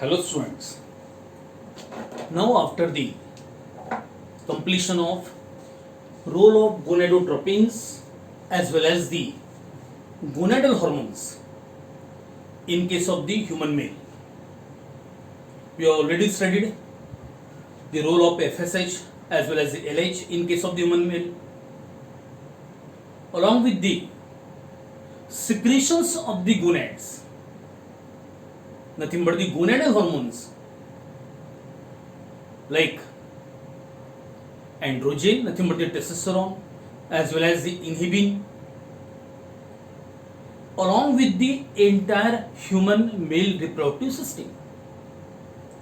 Hello students. Now after the completion of role of gonadotropins as well as the gonadal hormones in case of the human male, we have already studied the role of FSH as well as the LH in case of the human male, along with the secretions of the gonads, nothing but the gonadal hormones like androgen, nothing but the testosterone, as well as the inhibin, along with the entire human male reproductive system,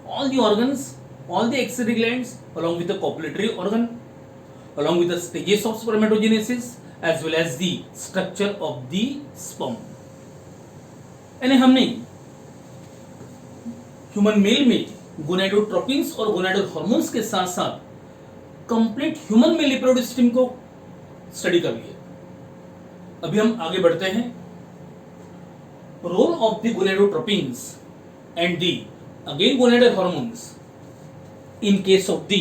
all the organs, all the axillary glands, along with the copulatory organ, along with the stages of spermatogenesis, as well as the structure of the sperm. यानी हमने human male में gonadotropins और gonadal hormones के साथ साथ complete human male reproductive system को study कर लिया। अभी हम आगे बढ़ते हैं। Role of the gonadotropins and the again gonadal hormones in case of the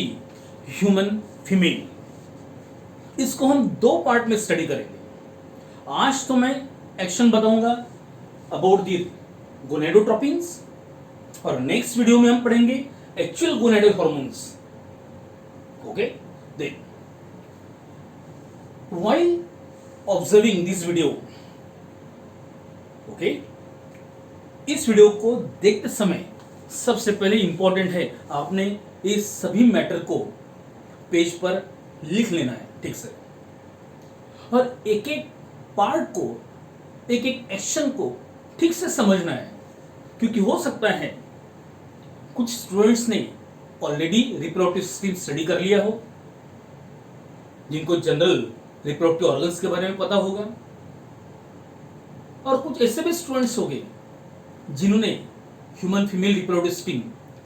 human female, इसको हम दो पार्ट में स्टडी करेंगे। आज तो मैं एक्शन बताऊंगा अबाउट द गोनाडोट्रोपिन्स और नेक्स्ट वीडियो में हम पढ़ेंगे actual gonadal hormones. Okay, then while observing this video, okay, इस वीडियो को देखते समय सबसे पहले इंपॉर्टेंट है आपने इस सभी मैटर को पेज पर लिख लेना है ठीक से, और एक एक पार्ट को, एक एक एक्शन को ठीक से समझना है, क्योंकि हो सकता है कुछ स्टूडेंट्स ने ऑलरेडी रिप्रोडक्टिव सिस्टम स्टडी कर लिया हो, जिनको जनरल रिप्रोडक्टिव ऑर्गन्स के बारे में पता होगा, और कुछ ऐसे भी स्टूडेंट्स होंगे जिन्होंने human female reproductive system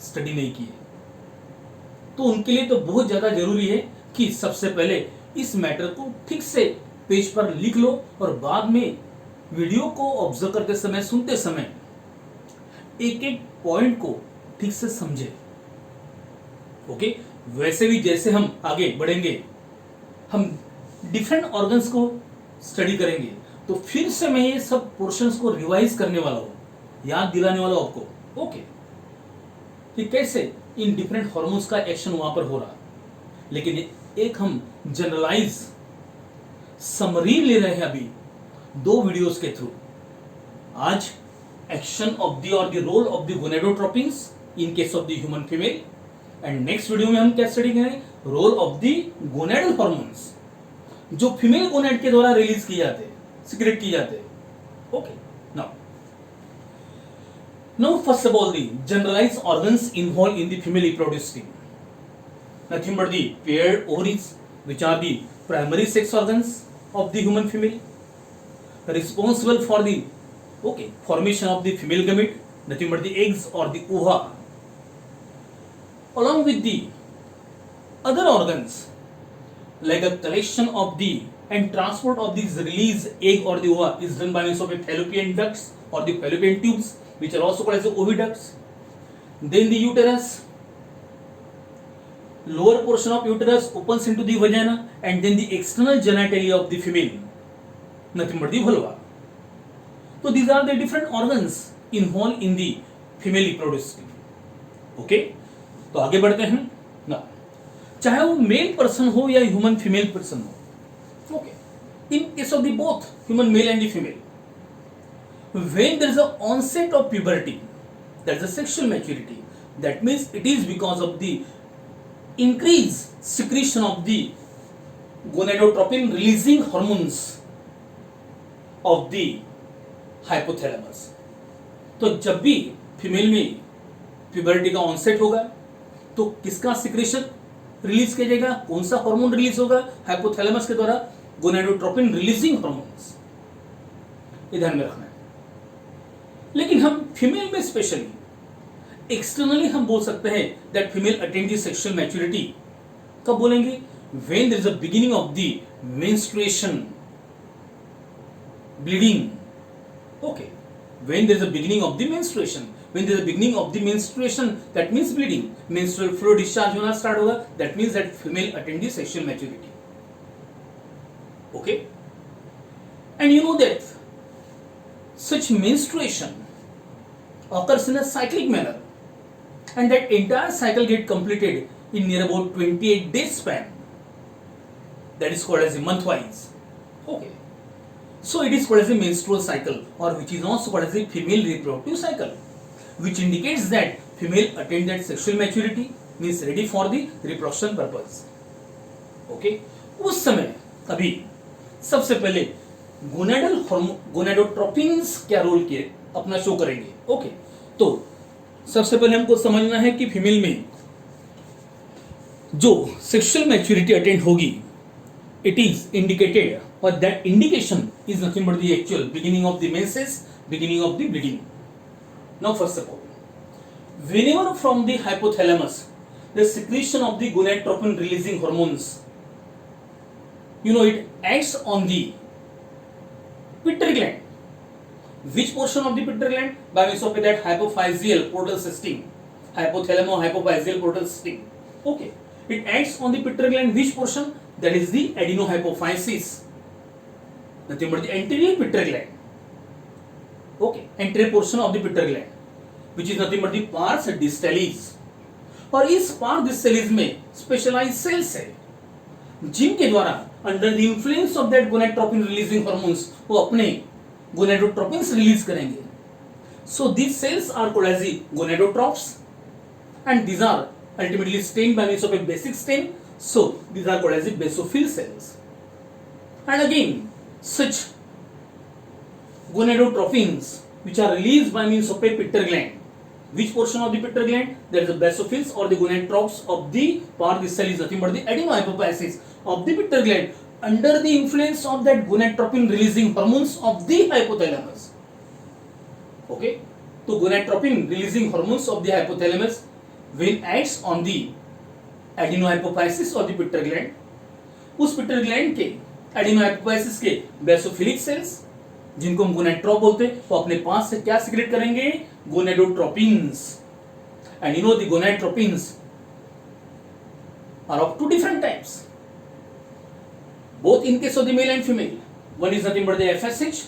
study नहीं की है। तो उनके लिए तो बहुत ज्यादा जरूरी है कि सबसे पहले इस मैटर को ठीक से पेज पर लिख लो और बाद में वीडियो को ऑब्जर्व करते समय, सुनते समय एक एक पॉइंट को ठीक से समझे। ओके, वैसे भी जैसे हम आगे बढ़ेंगे हम डिफरेंट ऑर्गन्स को स्टडी करेंगे, तो फिर से मैं ये सब पोर्शंस को रिवाइज करने वाला हूं, याद दिलाने वाला हूं आपको। ओके, कि कैसे इन डिफरेंट हार्मोन्स का एक्शन वहां पर हो रहा, लेकिन एक हम जनरलाइज समरी ले रहे हैं अभी दो वीडियोस के थ्रू। आज एक्शन ऑफ द और the role of the gonadotropins in case of the human female, and next video में हम क्या स्टडी करेंगे, role of the gonadal hormones जो फीमेल गोनाड के द्वारा रिलीज किए जाते हैं, सिक्रेट किए जाते हैं। Okay, now first of all the generalized organs involved in the female reproductive system, nothing but the paired ovaries, which are the primary sex organs of the human female, responsible for the formation of the female gamete, nothing but the eggs or the ova, along with the other organs like the collection of the and transport of these released egg or the ova is done by means of a fallopian ducts or the fallopian tubes, which are also called as the oviducts. Then the uterus, lower portion of uterus opens into the vagina, and then the external genitalia of the female, nothing but the vulva. So these are the different organs involved in the female reproductive system. Okay, तो आगे बढ़ते हैं ना, चाहे वो male person हो या human female person हो। Okay, in case of the both human male and the female, when there is a onset of puberty, that is a sexual maturity, that means it is because of the increased secretion of the gonadotropin releasing hormones of the hypothalamus. तो जब भी female में puberty का onset होगा तो किसका secretion release किया जाएगा, कौन सा हार्मोन रिलीज होगा, हाइपोथैलेमस के द्वारा गोनाडोट्रोपिन रिलीजिंग हार्मोन्स, ये ध्यान में रखना है। लेकिन हम फीमेल में स्पेशली एक्सटर्नली हम बोल सकते हैं that female attain the sexual maturity, कब बोलेंगे, when there is a beginning of the menstruation, bleeding. Okay, when there is a beginning of the menstruation, When there is the beginning of the menstruation, that means bleeding. Menstrual fluid discharge होना start होगा, that means that female attained the sexual maturity. Okay? And you know that such menstruation occurs in a cyclic manner, and that entire cycle get completed in near about 28 days span. That is called as a month-wise. Okay. So it is called as a menstrual cycle, or which is also called as a female reproductive cycle, which indicates that female attained that sexual maturity, means ready for the reproduction purpose. Okay. उस समय अभी सबसे पहले gonadotropins क्या role किए अपना show करेंगे. Okay. तो सबसे पहले हमको समझना है कि फीमेल में जो सेक्सुअल मैच्योरिटी अटेंड होगी, it is indicated, or that indication is nothing but the actual beginning of the menses, beginning of the bleeding. Now first of all, whenever from the hypothalamus the secretion of the gonadotropin releasing hormones, you know, it acts on the pituitary gland. Which portion of the pituitary gland? By means of that hypophyseal portal system, hypothalamo-hypophyseal portal system. Okay, it acts on the pituitary gland. Which portion? That is the adenohypophysis, nothing but the anterior pituitary gland. Okay, anterior portion of the pituitary gland, which is nothing but the pars distalis. और इस pars distalis में specialized cells है, जिनके द्वारा under the influence of that gonadotropin releasing hormones वो अपने gonadotropins release करेंगे. So these cells are called as gonadotrophs, and these are ultimately stained by means of a basic stain. So these are called as the basophil cells. And again, such gonadotropins which are released by means of a pituitary gland. Which portion of the pituitary gland? There is the basophils or the gonadotropes of the pars distalis, nothing but the adenohypophysis of the pituitary gland under the influence of that gonadotropin releasing hormones of the hypothalamus. Okay, so gonadotropin releasing hormones of the hypothalamus when acts on the adenohypophysis or the pituitary gland, उस pituitary gland के adenohypophysis के basophilic cells जिनको हम गोनाडोट्रोप बोलते हैं, वो अपने पास से क्या सिक्रेट करेंगे? Gonadotropins. And you know the gonadotropins are of two different types, both in case of the male and female. One is nothing but the FSH,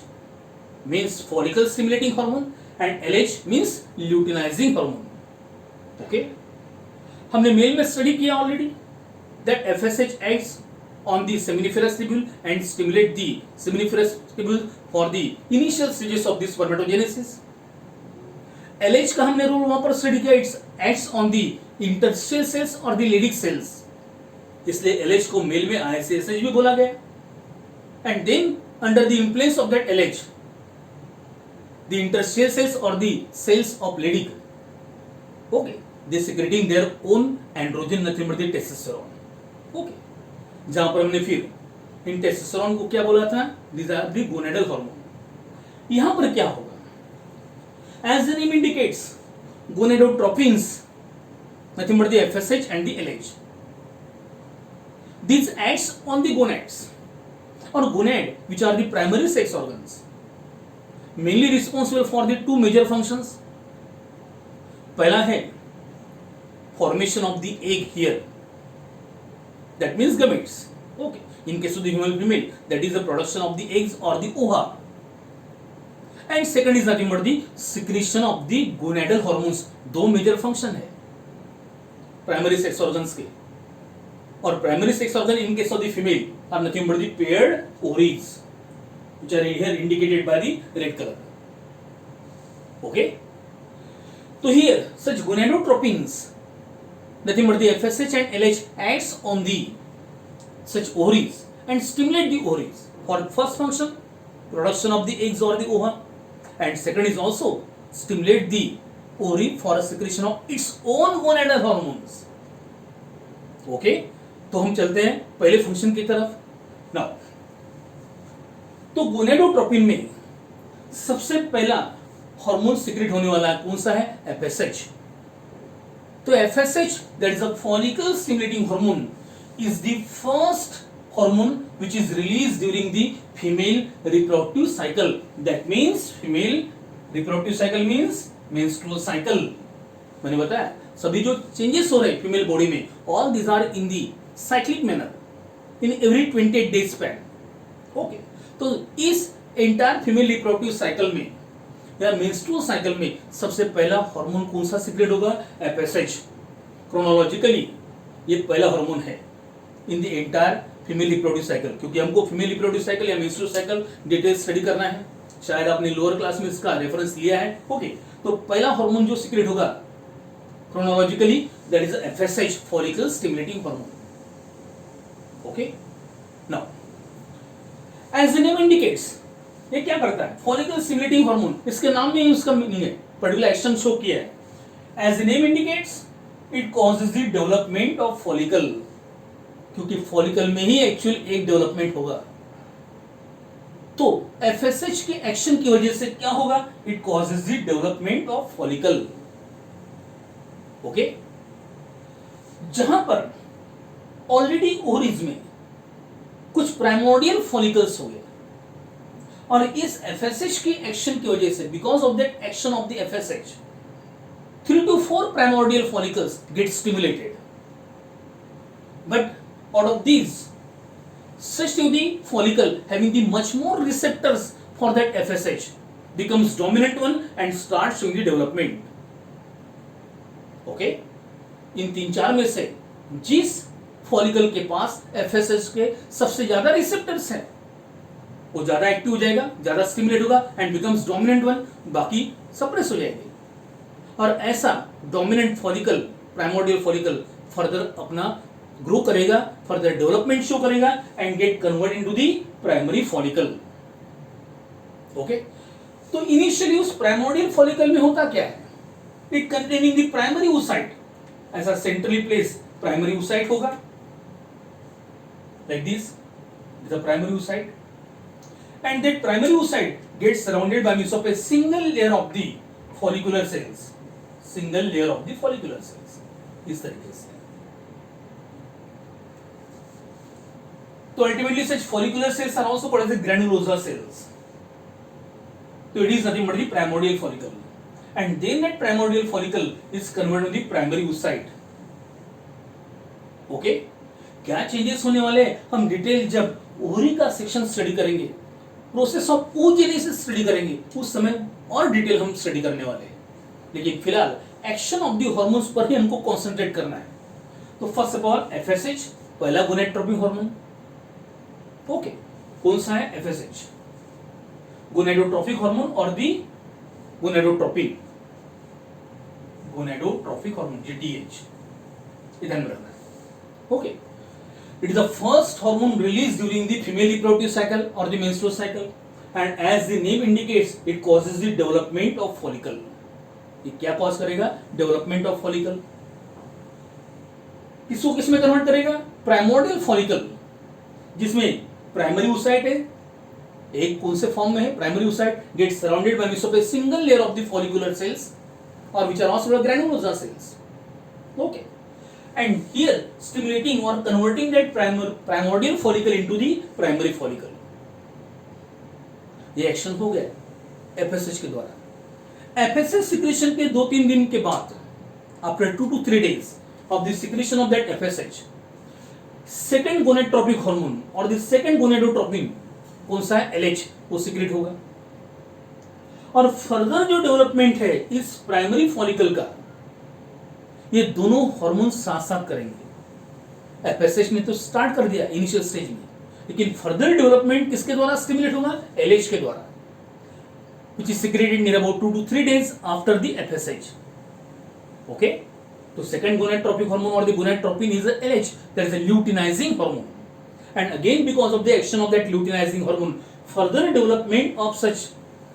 means follicle stimulating hormone, and LH means luteinizing hormone. Okay, हमने mail में study किया already that FSH acts on the seminiferous tubule and stimulate the seminiferous tubule for the initial stages of the spermatogenesis. LH का हमने role वहां पर study किया, it acts on the interstitial cells or the Leydig cells, इसलिए LH को mail में ISSH भी बोला गया. And then under the influence of that LH, the interstitial cells or the cells of Leydig, okay, they secreting their own androgen, nothing but the testosterone. Okay, जहां पर हमने फिर इन टेस्टोस्टेरोन को क्या बोला था? These are the gonadal hormone. यहां पर क्या होगा? As the name indicates, gonadotropins, nothing but the FSH and the LH. These acts on the gonads or gonad, which are the primary sex organs, mainly responsible for the two major functions. पहला है formation of the egg here, that means gametes. Okay, in case of the female, that is the production of the eggs or the ova. And second is nothing but the secretion of the gonadal hormones. दो major function है primary sex organs के, और primary sex organ in case of the female are nothing but the paired ovaries, which are here indicated by the red color. Okay, so here such gonadotropins, nothing but the FSH and LH acts on the such ovaries and stimulate the ovaries for first function, production of the eggs or the ova, and second is also stimulate the ovary for a secretion of its own gonadal hormones. Okay, तो हम चलते हैं पहले function की तरफ. Now, तो gonadotropin में सबसे पहला हार्मोन सीक्रेट होने वाला कौन सा है? FSH. तो FSH, that is a follicle stimulating hormone, is the first hormone which is released during the female reproductive cycle. That means female reproductive cycle means menstrual cycle, मैंने बताया सभी जो चेंजेस हो रहे हैं फीमेल बॉडी में, all these are in the cyclic manner in every 28 days span. Okay, तो इस एंटायर फीमेल रिप्रोडक्टिव साइकिल में या मेंस्ट्रुअल साइकिल में सबसे पहला हार्मोन कौन सा सीक्रेट होगा? एफएसएच। क्रोनोलॉजिकली ये पहला हार्मोन है in the entire female reproductive cycle, क्योंकि हमको फीमेल रिप्रोडक्टिव साइकिल या मेंस्ट्रुअल साइकिल डिटेल स्टडी करना है। शायद आपने लोअर क्लास में इसका रेफरेंस लिया है। ओके, तो पहला हार्मोन जो सीक्रेट होगा chronologically, that is FSH, follicle stimulating hormone. Okay, now as the name indicates, ये क्या करता है? फॉलिकल स्टिमुलेटिंग हार्मोन, इसके नाम में ही उसका मीनिंग है, पर्टिकुलर एक्शन शो किया है। As the name indicates, it causes the development of follicle, क्योंकि फॉलिकल में ही एक्चुअल एक डेवलपमेंट होगा। तो एफएसएच के एक्शन की वजह से क्या होगा? It causes the development of follicle. Okay, जहां पर ऑलरेडी ओवरीज में कुछ प्राइमोर्डियल फॉलिकल्स हो गए और इस एफएसएच की एक्शन की वजह से, because of that action of the FSH, 3 to 4 primordial follicles get stimulated, but out of these, such to the follicle having the much more receptors for that FSH becomes dominant one and starts showing the development. Okay, इन 3-4 में से जिस follicle के पास FSH के सबसे ज्यादा receptors हैं वो ज्यादा एक्टिव हो जाएगा, ज्यादा स्टिमुलेट होगा एंड बिकम्स डोमिनेंट वन, बाकी सप्रेस हो जाएंगे। और ऐसा dominant follicle, primordial follicle further अपना ग्रो करेगा, फर्दर डेवलपमेंट शो करेगा and gate convert into the primary follicle. Okay, तो इनिशियली उस प्राइमोर्डियल फॉलिकल में होता क्या है? It containing the primary oocyte, ऐसा सेंट्रली प्लेस प्राइमरी oocyte होगा, like this the primary oocyte, and that primary oocyte gets surrounded by means of a single layer of the follicular cells, single layer of the follicular cells, इस तरीके से। तो ultimately such follicular cells are also called as the granulosa cells. So it is nothing but the primordial follicle, and then that primordial follicle is converted to the primary oocyte. Okay, क्या changes होने वाले हम detail जब ovary का section study करेंगे, process of oogenesis study करेंगे, उस समय और डिटेल हम स्टडी करने वाले हैं। लेकिन फिलहाल एक्शन ऑफ द हार्मोन्स पर ही हमको कंसंट्रेट करना है। तो फर्स्ट ऑफ ऑल एफएसएच, पहला गोनेडोट्रोपिक हार्मोन। ओके, कौन सा है? एफएसएच, गोनेडोट्रोपिक हार्मोन और दी गोनेडोट्रोपिन, गोनेडोट्रोपिक हार्मोन जीटीएच, ध्यान में रखना है। Okay, it is the first hormone released during the female reproductive cycle or the menstrual cycle, and as the name indicates, it causes the development of follicle. ये क्या cause करेगा? Development of follicle. किसको किसमें convert करेगा? Primordial follicle, जिसमें primary oocyte है, एक कौन से फॉर्म में है? Primary oocyte gets surrounded by means of a single layer of the follicular cells, or which are also called granulosa cells. Okay, and here stimulating or converting that primordial follicle into the primary follicle. ये action हो गया FSH के द्वारा। FSH secretion के 2-3 दिन के बाद, after 2 to 3 days of the secretion of that FSH, second gonadotrophic hormone और the second gonadotropin कौन सा है? LH, वो सिक्रेट होगा। और फर्दर जो डेवलपमेंट है इस प्राइमरी फॉलिकल का, ये दोनों हार्मोन साथ साथ करेंगे। एफएसएच ने तो स्टार्ट कर दिया इनिशियल स्टेज में, लेकिन फर्दर डेवलपमेंट किसके द्वारा स्टिमुलेट होगा? एलएच के द्वारा, which is secreted near about 2 to 3 days after the FSH. Okay, so second gonadotrophic hormone or the gonadotropin is a LH, that is a luteinizing hormone, and again because of the action of that luteinizing hormone, further development of such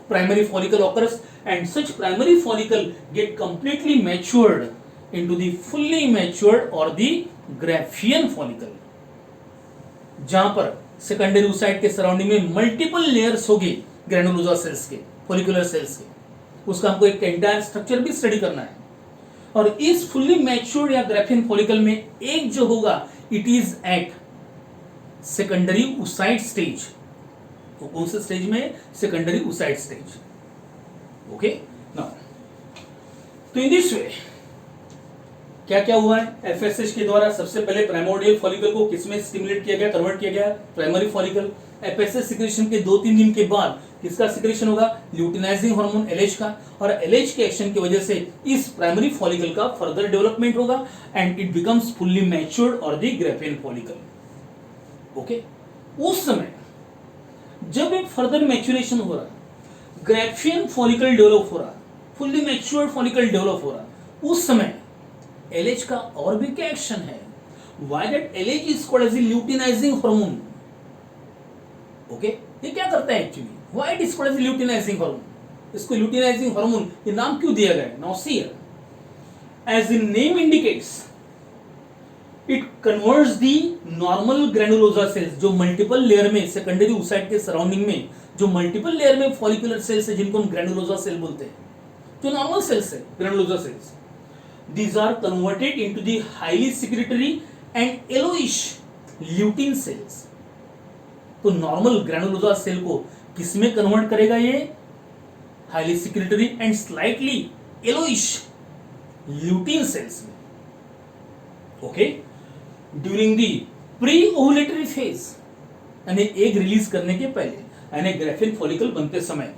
primary follicle occurs, and such primary follicle get completely matured into the fully matured or the Graafian follicle, जहां पर secondary oocyte के surrounding में multiple layers होगी granulosa cells के, follicular sales के, उसका हमको एक एंटायर स्ट्रक्चर भी स्टडी करना है। और इस फुल्ली मैच्योर्ड या ग्राफियन फॉलिकल में एक जो होगा, it is at secondary oocyte stage. तो कौन से स्टेज में? Secondary oocyte stage. Okay, now तो इन दिस वे क्या क्या हुआ है एफएसएच के द्वारा? सबसे पहले प्राइमोर्डियल फॉलिकल को किसमें स्टिमुलेट किया गया, कन्वर्ट किया गया? Primary follicle. एफएसएच सिक्रेशन के 2-3 दिन के बाद किसका सिक्रेशन होगा? ल्यूटिनाइजिंग हार्मोन एलएच का, और एलएच के एक्शन की वजह से इस प्राइमरी फॉलिकल का फर्दर डेवलपमेंट होगा and it becomes fully matured और द ग्राफियन फॉलिकल। ओके, उस समय जब एक फर्दर मैच्योरेशन हो रहा, ग्राफियन फॉलिकल डेवलप हो रहा, फुल्ली मैच्योर्ड फॉलिकल डेवलप हो रहा, उस समय एलएच का और भी क्या एक्शन है? Why that LH is called as luteinizing hormone. Okay, ये क्या करता है actually? Why it is called as luteinizing hormone? इसको ल्यूटिनाइजिंग हार्मोन ये नाम क्यों दिया गया? Now see here, as the name indicates, it converts the normal granulosa cells, जो मल्टीपल लेयर में सेकेंडरी oocyte के सराउंडिंग में जो मल्टीपल लेयर में फॉलिकुलर सेल्स है, जिनको हम ग्रैनुलोसा सेल बोलते हैं, जो नॉर्मल सेल्स है granulosa cells, these are converted into the highly secretory and yellowish lutein cells। तो नॉर्मल ग्रैनुलोसा सेल को किसमें कन्वर्ट करेगा? ये highly secretory and slightly yellowish lutein cells में। Okay, during the pre ovulatory phase, यानी egg release करने के पहले, यानी ग्राफियन फॉलिकल बनते समय,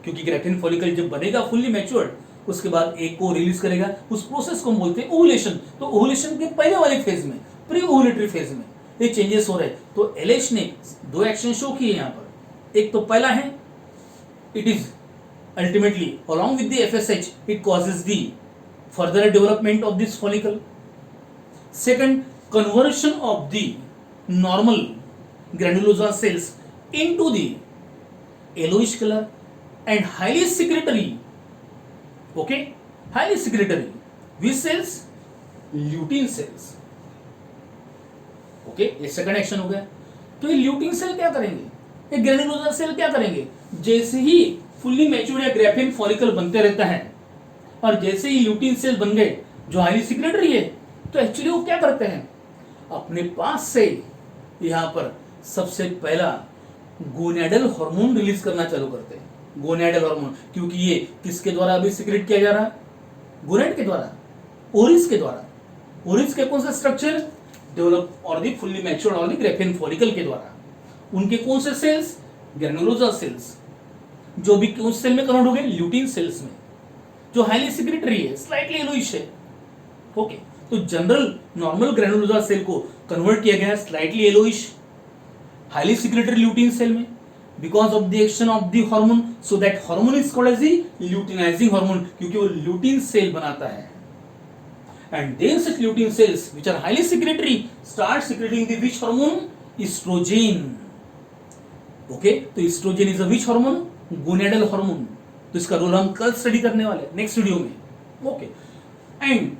क्योंकि ग्राफियन फॉलिकल जब बनेगा फुल्ली मैच्योर्ड, उसके बाद एग को रिलीज करेगा, उस प्रोसेस को हम बोलते हैं ओव्युलेशन। तो ओव्युलेशन के पहले वाले फेज में, प्री ओव्युलेटरी फेज में ये चेंजेस हो रहे हैं। तो एलएच ने 2 एक्शन शो किए यहां पर। एक तो पहला है, it is ultimately along with the FSH it causes the further development of this follicle. Second, conversion of the normal granulosa cells into the yellowish colour and highly secretory, okay, highly secretory which cells? Lutein cells. Okay, ये second action हो गया। तो ये lutein cell क्या करेंगे? ये granulosa cell क्या करेंगे? जैसे ही फुल्ली मैच्योर्ड या ग्राफियन फॉलिकल बनते रहता है और जैसे ही ल्यूटीन सेल बन गए जो हाईली सिक्रेटरी है, तो एक्चुअली वो क्या करते हैं? अपने पास से यहां पर सबसे पहला गोनेडल हार्मोन रिलीज करना चालू करते हैं। गोनेडल हार्मोन, क्योंकि ये किसके द्वारा अभी सिक्रेट किया जा रहा है? गोनेड के द्वारा, ओरिस के द्वारा। ओरिस के कौन सा स्ट्रक्चर? डेवलप और दी फुल्ली मैच्योर्ड और दी ग्राफियन फॉलिकल के द्वारा। उनके कौन से सेल्स? ग्रैनुलोसा सेल्स, जो भी कौन सेल में कन्वर्ट हो गए? ल्यूटीन सेल्स में, जो हाईली सिक्रेटरी है, स्लाइटली येलोइश है। ओके, तो जनरल नॉर्मल ग्रैनुलोसा सेल को कन्वर्ट किया गया slightly yellowish highly secretory lutein cell में, because of the action of the hormone, so that hormone is called as the luteinizing hormone, क्योंकि वो lutein cell बनाता है। and then such lutein cells which are highly secretory start secreting the which hormone? Estrogen। okay, तो estrogen is a which hormone? gonadal hormone। तो इसका role हम कल study करने वाले हैं नेक्स्ट वीडियो में। Okay, and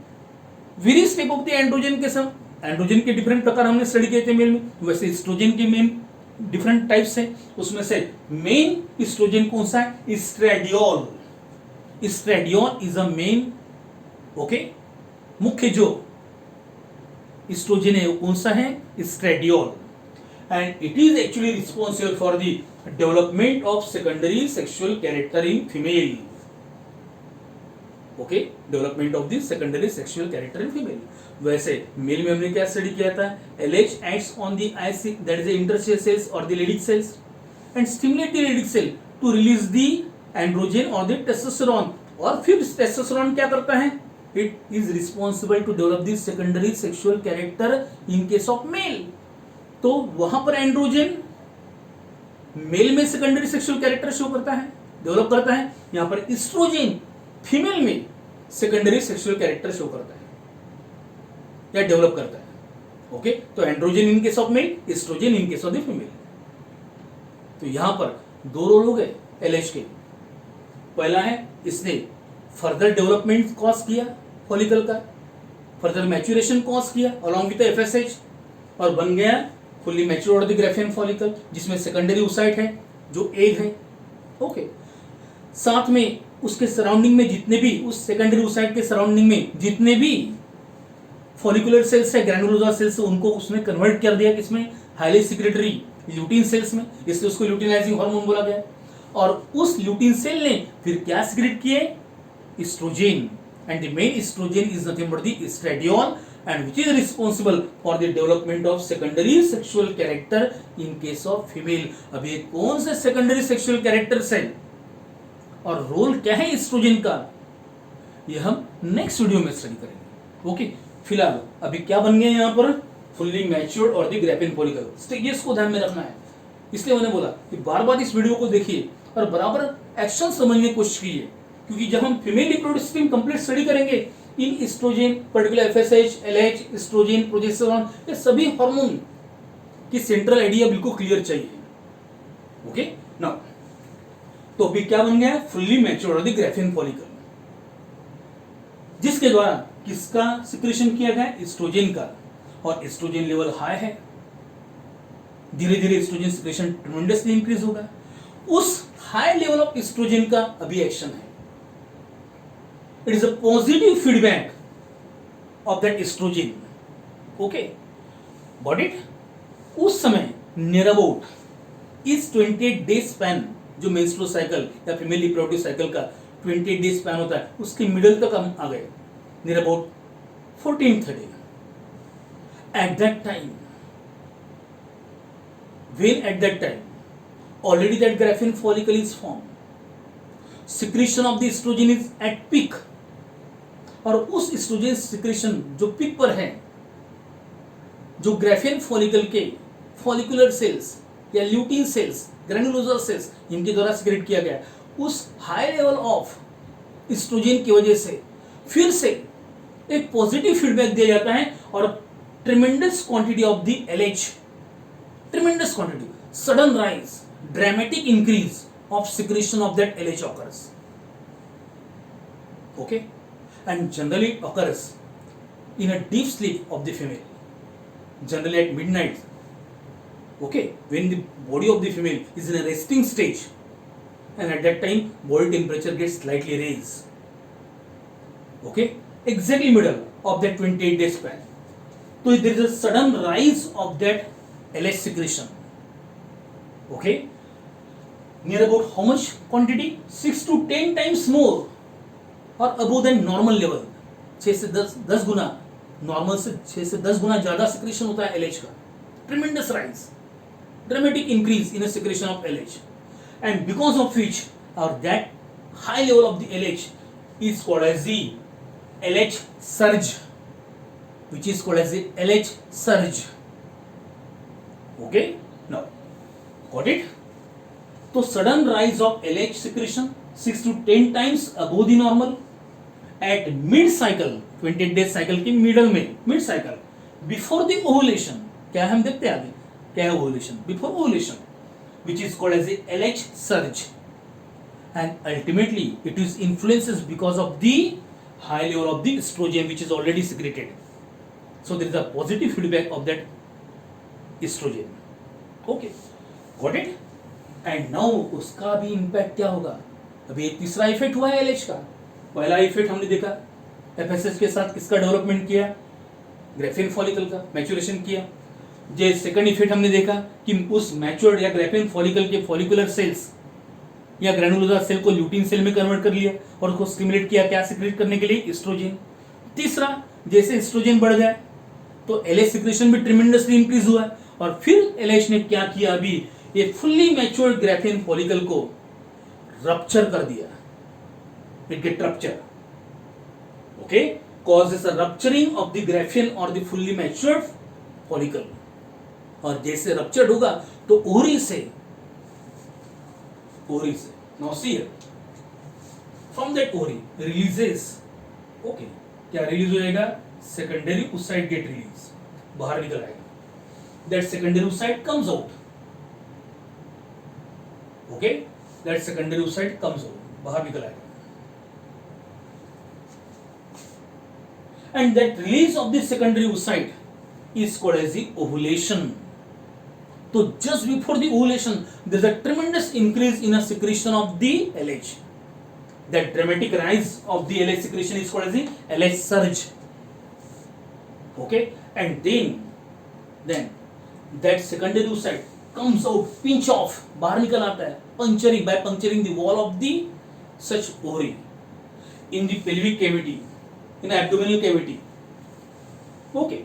various type of the androgen के सब, एंड्रोजन के डिफरेंट प्रकार हमने स्टडी किए थे मेल में, वैसे एस्ट्रोजन के मेन डिफरेंट टाइप्स है। उसमें से मेन एस्ट्रोजन कौन सा है? Estradiol. Estradiol is a main, okay, मुख्य जो एस्ट्रोजन है वो कौन सा है? Estradiol, and it is actually responsible for the development of secondary sexual character in female. Okay, development of the secondary sexual character in female. वैसे male में हमने क्या स्टडी किया था? LH acts on the IC, that is the interstitial cells or the Leydig cells, and stimulate the Leydig cell to release the androgen or the testosterone। और फिर testosterone क्या करता है? It is responsible to develop the secondary sexual character in case of male। तो वहां पर androgen male में secondary sexual character show करता है, डेवलप करता है। यहां पर एस्ट्रोजन फीमेल में सेकेंडरी सेक्सुअल कैरेक्टर शो करता है या डेवलप करता है। ओके, तो androgen in case of male, estrogen in case of the female. तो यहां पर 2 रोल हो गए एलएच के। पहला है इसने फर्दर डेवलपमेंट कॉज किया फॉलिकल का, फर्दर मैच्योरेशन कॉज किया अलोंग विद एफएसएच, और बन गया फुल्ली मैच्योर्ड ग्राफियन फॉलिकल, जिसमें सेकेंडरी oocyte है जो एग है। ओके, साथ में उसके सराउंडिंग में जितने भी, उस सेकेंडरी oocyte के सराउंडिंग में जितने भी फॉलिकुलर सेल्स है, ग्रैनुलोसा सेल्स, उनको उसने कन्वर्ट कर दिया किसमें? हाईली सिक्रेटरी ल्यूटीन सेल्स में, इसलिए उसको ल्यूटिनाइजिंग हार्मोन बोला गया। और उस ल्यूटीन सेल ने फिर क्या सिक्रेट किए? estrogen, and the main estrogen is nothing but the estradiol, and which is responsible for the development of secondary sexual character in case of female. अब ये कौन से secondary sexual characters है और रोल क्या है एस्ट्रोजन का, ये हम नेक्स्ट वीडियो में स्टडी करेंगे. ओके, फिलहाल अभी क्या बन गया यहाँ पर, फुल्ली मैच्योर्ड और द ग्रैफीन फॉलिकल. स्टेजेस को ध्यान में रखना है, इसलिए मैंने बोला कि बार बार इस वीडियो को देखिए और बराबर एक्शन समझने की कोशिश कीजिए, क्योंकि जब हम female reproductive system complete study करेंगे, इन estrogen, particular FSH, LH, estrogen, progesterone, ये सभी हार्मोन की सेंट्रल आइडिया बिल्कुल क्लियर चाहिए. ओके, नाउ तो अभी क्या बन गया है, फुल्ली मैच्योर्ड और द ग्रैफीन फॉलिकल, जिसके द्वारा किसका सिक्रेशन किया गया, एस्ट्रोजन का, और एस्ट्रोजन लेवल हाई है. धीरे धीरे एस्ट्रोजन सिक्रेशन ट्रेमेंडसली इंक्रीज होगा. उस हाई लेवल ऑफ एस्ट्रोजन का अभी एक्शन है. It is a positive feedback of that estrogen. Okay, got it. उस समय नियर अबाउट इस 28 डे स्पैन, जो मेंस्ट्रुअल साइकिल या फीमेल रिप्रोडक्टिव साइकिल का 28 डे स्पैन होता है, उसके मिडल तक हम आ गए, near about 14-13. At that time, when at that time already that graphene follicle is formed, secretion of the estrogen is at peak, और उस एस्ट्रोजन सिक्रेशन जो पीक पर है, जो ग्राफेन फॉलिकल के फॉलिकुलर सेल्स या ल्यूटीन सेल्स, ग्रैनुलोजर सेल्स, इनके द्वारा सिक्रेट किया गया, उस हाई लेवल ऑफ एस्ट्रोजन की वजह से फिर से एक पॉजिटिव फीडबैक दिया जाता है और ट्रेमेंडस quantity of the LH, tremendous quantity, sudden rise, dramatic increase of secretion of that LH occurs. Okay, and generally it occurs in a deep sleep of the female, generally at midnight. Okay, when the body of the female is in a resting stage, and at that time body temperature gets slightly raised. Okay, exactly middle of that 28 day span. So there is a sudden rise of that LH secretion. Okay, near about how much quantity, 6 to 10 times more or above than normal level. 6 से 10 गुना, normal से 6 से 10 गुना ज्यादा secretion होता है LH का. Tremendous rise, dramatic increase in the secretion of LH, and because of which or that high level of the LH is called as the LH surge, which is called as the LH surge. Okay, now got it. तो sudden rise of LH secretion 6 to 10 times above the normal at mid cycle, 28 days cycle के middle में, mid cycle, before the ovulation. क्या है हम देखते हैं आगे, क्या है ovulation, before ovulation, which is called as the LH surge, and ultimately it is influences because of the high level of the estrogen which is already secreted. So there is a positive feedback of that estrogen. Okay, got it. And now उसका भी impact क्या होगा, अभी एक तीसरा effect हुआ है LH का. पहला इफेक्ट हमने देखा एफएसएच के साथ किसका डेवलपमेंट किया, ग्राफेन फॉलिकल का मैच्योरेशन किया. जो सेकंड इफेक्ट हमने देखा कि उस मैच्योर्ड या ग्राफेन फॉलिकल के फॉलिकुलर सेल्स या ग्रैनुलोजर सेल को ल्यूटीन सेल में कन्वर्ट कर लिया और उसको स्टिमुलेट किया क्या सिक्रेट करने के लिए, एस्ट्रोजन. तीसरा, जैसे एस्ट्रोजन बढ़ गया तो एलएच सिक्रेशन भी ट्रेमेंडसली इंक्रीज हुआ, और फिर एलएच ने क्या किया, अभी ये फुल्ली मैच्योर्ड ग्राफेन फॉलिकल को रप्चर कर दिया. It get rupture. Okay, causes a rupturing of the graphene or the fully matured follicle. और जैसे रप्चर्ड होगा तो ओरी से now see here, from that ovary releases, okay, क्या रिलीज हो जाएगा, सेकेंडरी oocyte get release, बाहर निकल आएगा. That secondary oocyte comes out. Okay, that secondary oocyte comes out, बाहर निकल आएगा. And that release of the secondary oocyte is called as the ovulation. So just before the ovulation, there is a tremendous increase in a secretion of the LH. That dramatic rise of the LH secretion is called as the LH surge. Okay, and then that secondary oocyte comes out, pinch off, बाहर निकल आता है, puncturing by puncturing the wall of the such ovary. in the pelvic cavity, in the abdominal cavity, okay,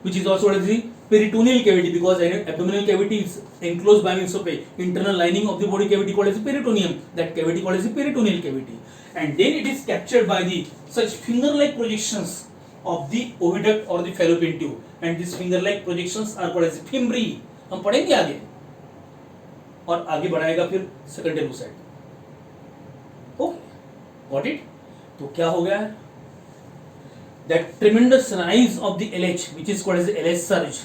which is also called as the peritoneal cavity, because abdominal cavity is enclosed by means of a internal lining of the body cavity called as the peritoneum. That cavity called as the peritoneal cavity, and then it is captured by the such finger-like projections of the oviduct or the fallopian tube, and these finger-like projections are called as the fimbri. हम पढ़ेंगे आगे, और आगे बढ़ाएगा फिर secondary oocyte. Okay, got it. तो क्या हो गया? That tremendous rise of the LH, which is called as the LH surge,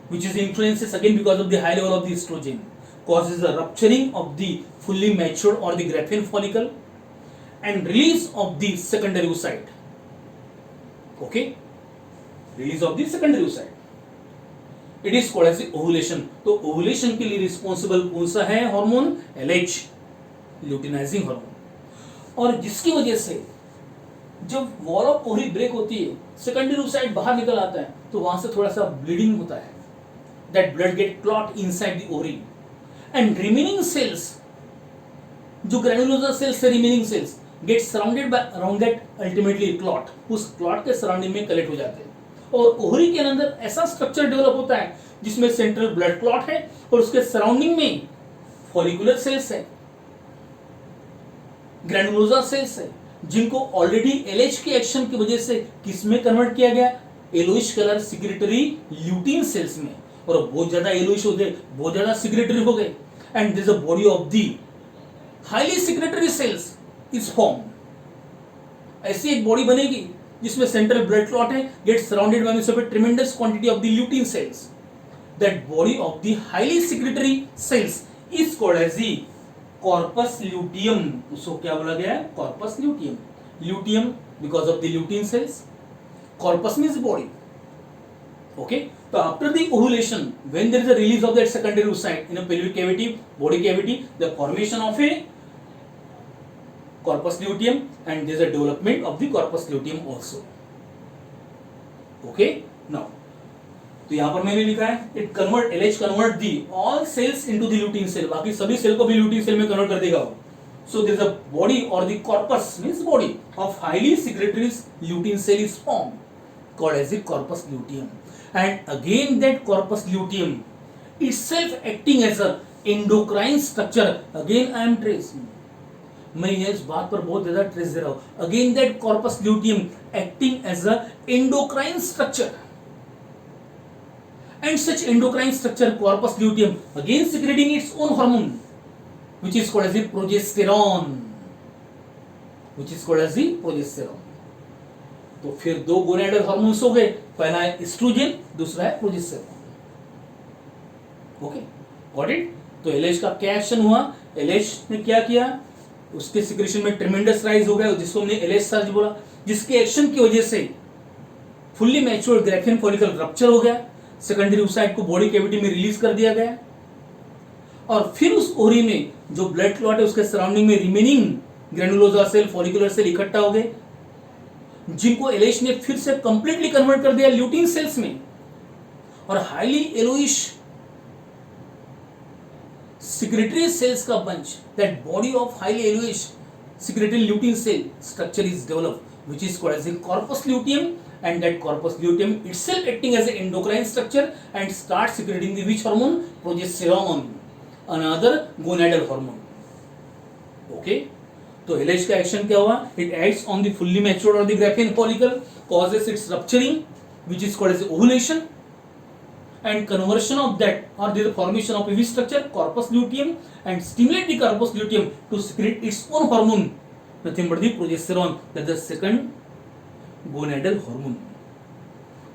which is influences again because of the high level of the estrogen, causes the rupturing of the fully matured or the Graafian follicle and release of the secondary oocyte. Okay, release of the secondary oocyte. It is called as the ovulation. तो ovulation के लिए responsible कौन सा है hormone? LH, luteinizing hormone. और जिसकी वजह से जब वॉल ऑफ ओवरी ब्रेक होती है, सेकेंडरी oocyte बाहर निकल आता है, तो वहां से थोड़ा सा ब्लीडिंग होता है. That blood get clot inside the ovary, and remaining cells, जो ग्रैनुलोसा सेल्स है, remaining cells get surrounded by around that ultimately clot, उस क्लॉट के सराउंडिंग में कलेक्ट हो जाते हैं. और ओवरी के अंदर ऐसा स्ट्रक्चर डेवलप होता है जिसमें सेंट्रल ब्लड क्लॉट है और उसके सराउंडिंग में फॉलिकुलर सेल्स है, ग्रैनुलोसा सेल्स है, जिनको ऑलरेडी एलएच के एक्शन की वजह से किसमें कन्वर्ट किया गया? Yellowish colour secretory lutein cells में. और बहुत ज्यादा येलोइश हो गए, बहुत ज्यादा सिक्रेटरी हो गए, and this a body of the highly secretory cells is form. ऐसी एक बॉडी बनेगी जिसमें सेंट्रल ब्लड क्लॉट है, get surrounded by a tremendous quantity of the lutein cells. That body of the highly secretory cells is called as the corpus luteum. उसको क्या बोला गया है? Corpus luteum. Luteum because of the lutein cells, corpus means body. Okay, तो after the ovulation, when there is a release of that secondary oocyte in a pelvic cavity, body cavity, the formation of a corpus luteum, and there is a development of the corpus luteum also. Okay, now तो यहां पर मैंने लिखा है it convert, LH convert the all cells into the lutein cell, बाकी सभी cell को भी ल्यूटीन सेल में कन्वर्ट कर देगा वो. So there is a body और the corpus means body of highly secretory lutein cell is form called as the corpus luteum. And again that corpus luteum itself acting as a endocrine structure. Again I am tracing, मैं इस बात पर बहुत ज्यादा trace दे रहा हूं. Again that corpus luteum acting as a endocrine structure, and such endocrine structure corpus luteum again secreting its own hormone which is called as the progesterone, which is called as the progesterone. तो फिर दो gonadal hormones हो गए, पहला है oestrogen, दूसरा है progesterone. Okay, got it. तो एलएच का क्या एक्शन हुआ? एलएच ने क्या किया? उसके सिक्रेशन में ट्रेमेंडस राइज हो गया, जिसको हमने एलएच सर्ज बोला, जिसके एक्शन की वजह से fully matured Graafian follicle rupture हो गया, सेकेंडरी oocyte को बॉडी कैविटी में रिलीज कर दिया गया, और फिर उस ओरी में जो ब्लड क्लॉट है उसके सराउंडिंग में remaining granulosa cell, follicular cell इकट्ठा हो गए, जिनको एलएच ने फिर से कंप्लीटली कन्वर्ट कर दिया ल्यूटीन सेल्स में, और हाईली येलोइश सिक्रेटरी सेल्स का bunch, that body of highly yellowish secretory lutein cell structure is developed which is called as the corpus luteum. And that corpus luteum itself acting as an endocrine structure and starts secreting the which hormone? Progesterone, another gonadal hormone. Okay, तो LH का action क्या हुआ? It acts on the fully matured or the Graafian follicle, causes its rupturing, which is called as ovulation, and conversion of that or the formation of a V structure, corpus luteum, and stimulate the corpus luteum to secrete its own hormone, nothing but the progesterone, that is the second gonadal hormone.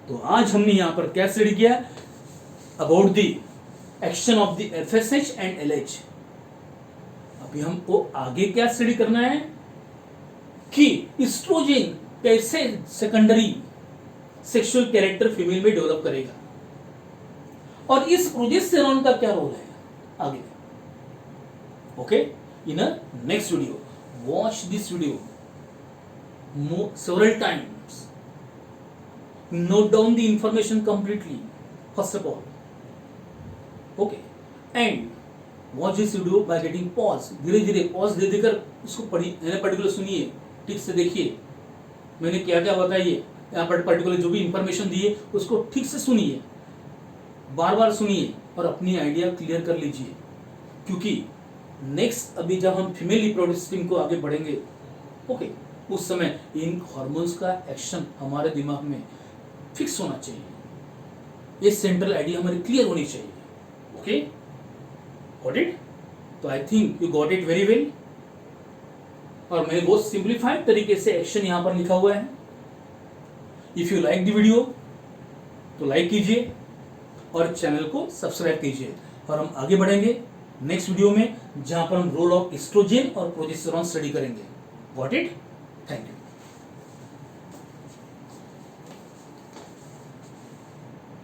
तो आज हमने यहां पर क्या study किया? About the action of the FSH and LH. अभी हमको आगे क्या स्टडी करना है कि एस्ट्रोजन कैसे सेकेंडरी सेक्सुअल कैरेक्टर फीमेल में डेवलप करेगा, और इस प्रोजेस्टेरोन का क्या रोल है आगे. Okay, in a next video. Watch this video several times. Note down the information completely, first of all. Okay, and watch this video by getting pause, धीरे धीरे पॉज दे देकर उसको पढ़िए, पर्टिकुलर सुनिए, ठीक से देखिए मैंने क्या क्या बताइए, यहाँ पर पर्टिकुलर जो भी इंफॉर्मेशन दी है उसको ठीक से सुनिए, बार बार सुनिए और अपनी आइडिया क्लियर कर लीजिए। क्योंकि नेक्स्ट अभी जब हम फीमेल रिप्रोडक्टिव सिस्टम को आगे बढ़ेंगे, ओके, उस समय इन हार्मोन्स का एक्शन हमारे दिमाग में फिक्स होना चाहिए, ये सेंट्रल आइडिया हमारी क्लियर होनी चाहिए। Okay, got it? तो I think you got it very well. और मैंने बहुत सिंप्लीफाइड तरीके से एक्शन यहां पर लिखा हुआ है। If you like the video तो लाइक कीजिए और चैनल को सब्सक्राइब कीजिए, और हम आगे बढ़ेंगे नेक्स्ट वीडियो में जहां पर हम रोल ऑफ एस्ट्रोजन और प्रोजेस्टेरॉन स्टडी करेंगे। Got it? Thank you.